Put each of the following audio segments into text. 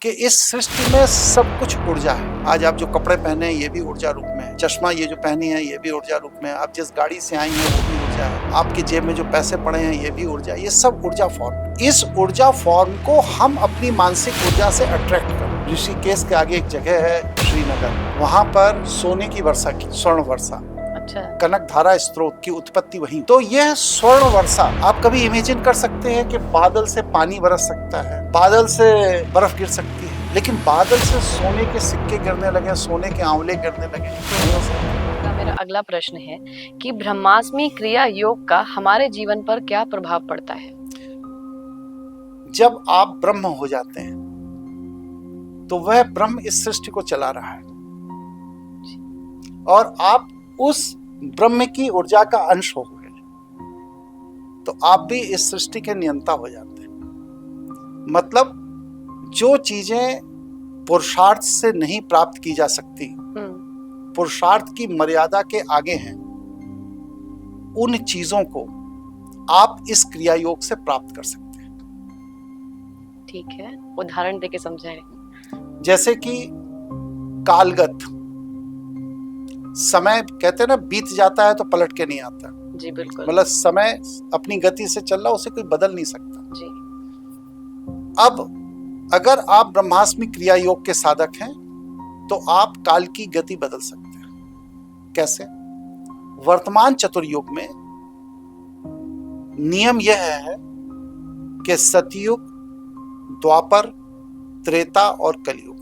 कि इस सृष्टि में सब कुछ ऊर्जा है। आज आप जो कपड़े पहने हैं ये भी ऊर्जा रूप में है, चश्मा ये जो पहनी है ये भी ऊर्जा रूप में है, आप जिस गाड़ी से आई हैं वो भी ऊर्जा है, आपकी जेब में जो पैसे पड़े हैं ये भी ऊर्जा है, ये सब ऊर्जा फॉर्म। इस ऊर्जा फॉर्म को हम अपनी मानसिक ऊर्जा से अट्रैक्ट करें। ऋषिकेश के आगे एक जगह है श्रीनगर, वहां पर सोने की वर्षा की, स्वर्ण वर्षा, कनक धारा स्रोत की उत्पत्ति वहीं। तो यह स्वर्ण वर्षा आप कभी इमेजिन कर सकते हैं कि बादल से पानी बरस सकता है, बादल से बर्फ गिर सकती है, लेकिन बादल से सोने के सिक्के गिरने लगे, सोने के आंवले गिरने लगे, नहीं हो सकता। मेरा अगला प्रश्न है कि ब्रह्मास्मि क्रिया योग का हमारे जीवन पर क्या प्रभाव पड़ता है? जब आप ब्रह्म हो जाते हैं तो वह ब्रह्म इस सृष्टि को चला रहा है और आप उस ब्रह्म की ऊर्जा का अंश हो गए, तो आप भी इस सृष्टि के नियंता हो जाते हैं। मतलब जो चीजें पुरुषार्थ से नहीं प्राप्त की जा सकती, पुरुषार्थ की मर्यादा के आगे हैं, उन चीजों को आप इस क्रिया योग से प्राप्त कर सकते हैं। ठीक है, उदाहरण देके समझाएं। जैसे कि कालगत समय, कहते हैं ना, बीत जाता है तो पलट के नहीं आता। जी बिल्कुल। मतलब समय अपनी गति से चल रहा, उसे कोई बदल नहीं सकता। जी। अब अगर आप ब्रह्मास्मि क्रिया योग के साधक हैं तो आप काल की गति बदल सकते हैं। कैसे? वर्तमान चतुर्युग में नियम यह है कि सतयुग, द्वापर, त्रेता और कलयुग,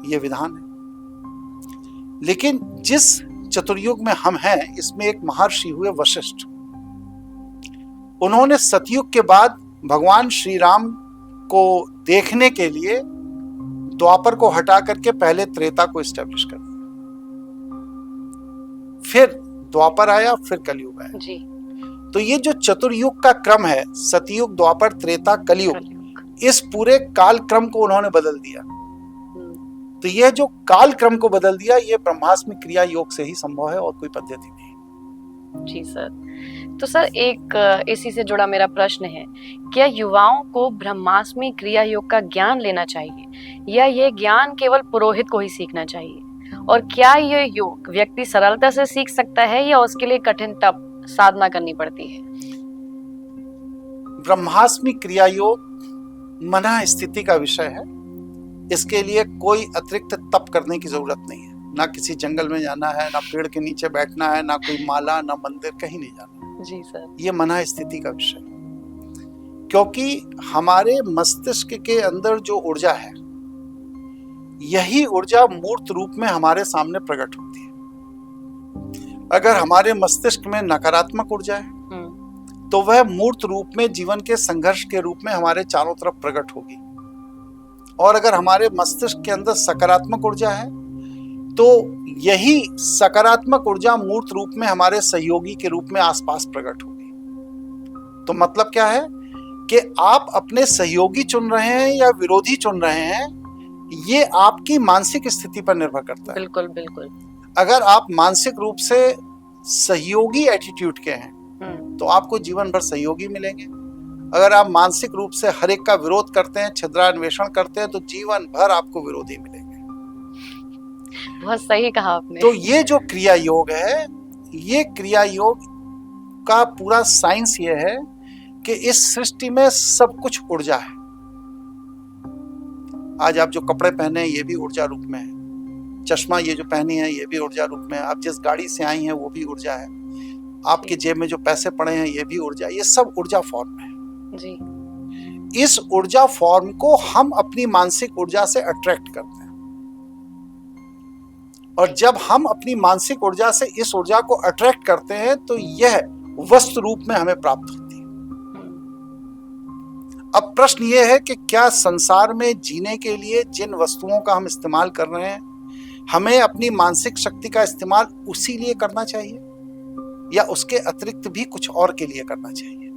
यह विधान है। लेकिन जिस चतुर्युग में हम हैं, इसमें एक महर्षि हुए वशिष्ठ। उन्होंने सतयुग के बाद भगवान श्री राम को देखने के लिए द्वापर को हटा करके पहले त्रेता को एस्टेब्लिश कर दिया, फिर द्वापर आया, फिर कलयुग आया। जी। तो ये जो चतुर्युग का क्रम है, सतयुग, द्वापर, त्रेता, कलयुग, इस पूरे काल क्रम को उन्होंने बदल दिया। तो यह जो काल क्रम को बदल दिया, ये ब्रह्मास्मि क्रिया योग से ही संभव है और कोई पद्धति नहीं। जी सर। तो सर एक इसी से जुड़ा मेरा प्रश्न है, क्या युवाओं को ब्रह्मास्मि क्रिया योग का ज्ञान लेना चाहिए या ये ज्ञान केवल पुरोहित को ही सीखना चाहिए? और क्या ये योग व्यक्ति सरलता से सीख सकता है या उसके लिए कठिन तप साधना करनी पड़ती है? ब्रह्मास्मि क्रिया योग मन स्थिति का विषय है। इसके लिए कोई अतिरिक्त तप करने की जरूरत नहीं है। ना किसी जंगल में जाना है, ना पेड़ के नीचे बैठना है, ना कोई माला, ना मंदिर, कहीं नहीं जाना। जी सर। ये मन स्थिति का विषय है, क्योंकि हमारे मस्तिष्क के अंदर जो ऊर्जा है, यही ऊर्जा मूर्त रूप में हमारे सामने प्रकट होती है। अगर हमारे मस्तिष्क में नकारात्मक ऊर्जा है तो वह मूर्त रूप में जीवन के संघर्ष के रूप में हमारे चारों तरफ प्रकट होगी। और अगर हमारे मस्तिष्क के अंदर सकारात्मक ऊर्जा है तो यही सकारात्मक ऊर्जा मूर्त रूप में हमारे सहयोगी के रूप में आसपास प्रकट होगी। तो मतलब क्या है कि आप अपने सहयोगी चुन रहे हैं या विरोधी चुन रहे हैं, ये आपकी मानसिक स्थिति पर निर्भर करता है। बिल्कुल बिल्कुल। अगर आप मानसिक रूप से सहयोगी एटीट्यूड के हैं तो आपको जीवन भर सहयोगी मिलेंगे। अगर आप मानसिक रूप से हर एक का विरोध करते हैं, छिद्रान्वेषण करते हैं, तो जीवन भर आपको विरोधी मिलेंगे। बहुत सही कहा आपने। तो ये जो क्रिया योग है, ये क्रिया योग का पूरा साइंस ये है कि इस सृष्टि में सब कुछ ऊर्जा है। आज आप जो कपड़े पहने हैं ये भी ऊर्जा रूप में है, चश्मा ये जो पहनी है ये भी ऊर्जा रूप में है, आप जिस गाड़ी से आई हैं वो भी ऊर्जा है, आपकी जेब में जो पैसे पड़े हैं ये भी ऊर्जा, ये सब ऊर्जा फॉर्म है। जी। इस ऊर्जा फॉर्म को हम अपनी मानसिक ऊर्जा से अट्रैक्ट करते हैं, और जब हम अपनी मानसिक ऊर्जा से इस ऊर्जा को अट्रैक्ट करते हैं तो यह वस्तु रूप में हमें प्राप्त होती है। अब प्रश्न यह है कि क्या संसार में जीने के लिए जिन वस्तुओं का हम इस्तेमाल कर रहे हैं, हमें अपनी मानसिक शक्ति का इस्तेमाल उसी लिए करना चाहिए या उसके अतिरिक्त भी कुछ और के लिए करना चाहिए?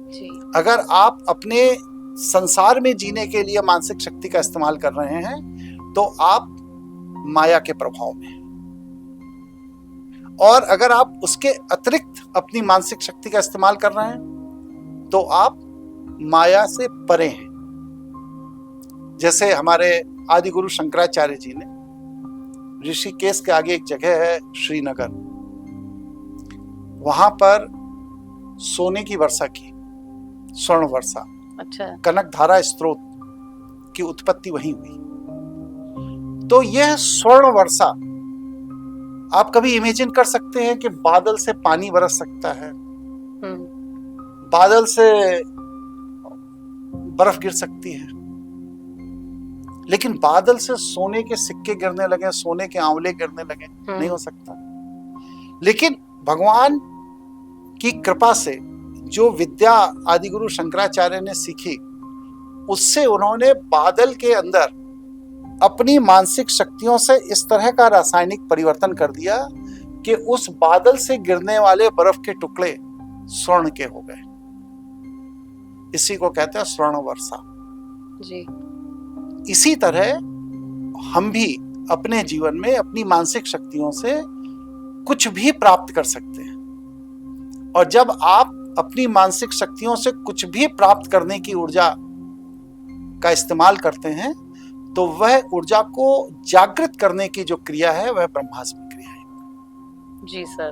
जी। अगर आप अपने संसार में जीने के लिए मानसिक शक्ति का इस्तेमाल कर रहे हैं तो आप माया के प्रभाव में हैं, और अगर आप उसके अतिरिक्त अपनी मानसिक शक्ति का इस्तेमाल कर रहे हैं तो आप माया से परे हैं। जैसे हमारे आदि गुरु शंकराचार्य जी ने, ऋषिकेश के आगे एक जगह है श्रीनगर, वहां पर सोने की वर्षा की, स्वर्ण वर्षा, अच्छा। कनक धारा स्रोत की उत्पत्ति वहीं हुई। तो यह स्वर्ण वर्षा, आप कभी इमेजिन कर सकते हैं कि बादल से पानी बरस सकता है, बादल से बर्फ गिर सकती है, लेकिन बादल से सोने के सिक्के गिरने लगे, सोने के आंवले गिरने लगे, नहीं हो सकता। लेकिन भगवान की कृपा से जो विद्या आदिगुरु शंकराचार्य ने सीखी, उससे उन्होंने बादल के अंदर अपनी मानसिक शक्तियों से इस तरह का रासायनिक परिवर्तन कर दिया कि उस बादल से गिरने वाले बर्फ के टुकड़े स्वर्ण के हो गए। इसी को कहते हैं स्वर्ण वर्षा जी। इसी तरह हम भी अपने जीवन में अपनी मानसिक शक्तियों से कुछ भी प्राप्त कर सकते हैं, और जब आप अपनी मानसिक शक्तियों से कुछ भी प्राप्त करने की ऊर्जा का इस्तेमाल करते हैं, तो वह ऊर्जा को जागृत करने की जो क्रिया है वह ब्रह्मास्मि क्रिया है। जी सर।